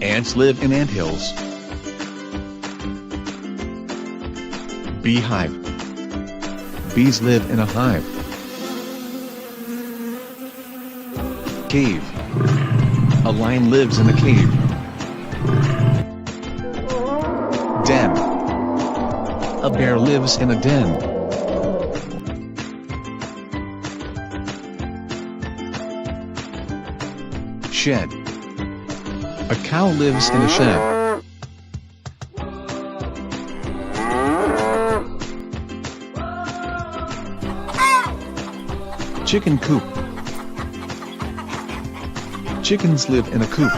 Ants live in anthills. Beehive. Bees live in a hive. Cave. A lion lives in a cave. Den. A bear lives in a den. Shed. A cow lives in a shed. Chicken coop. Chickens live in a coop.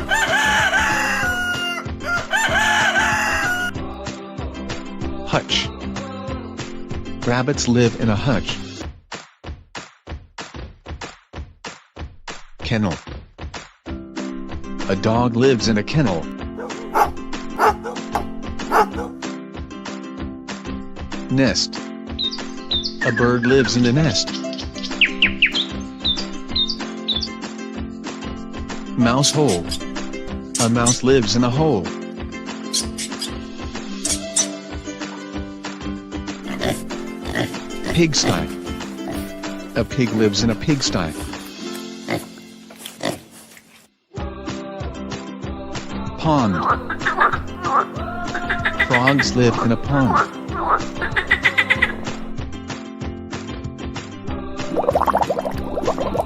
Hutch. Rabbits live in a hutch. Kennel. A dog lives in a kennel. Nest. A bird lives in a nest. Mouse hole. A mouse lives in a hole. Pigsty. A pig lives in a pigsty. Pond. Frogs live in a pond.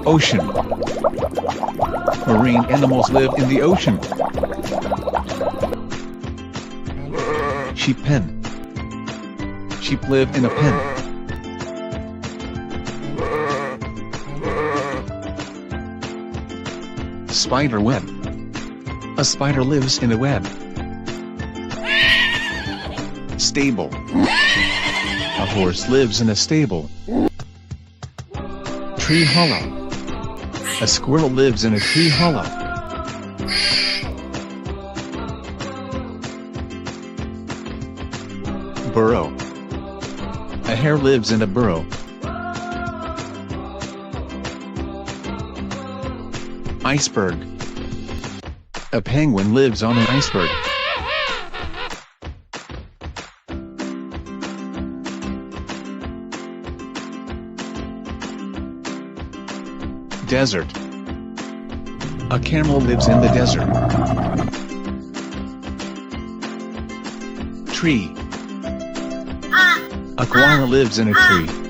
Ocean. Marine animals live in the ocean. Sheep pen. Sheep live in a pen. Spider web. A spider lives in a web. Stable. A horse lives in a stable. Tree hollow. A squirrel lives in a tree hollow. Burrow. A hare lives in a burrow. Iceberg. A penguin lives on an iceberg. Desert. A camel lives in the desert. Tree. A koala lives in a tree.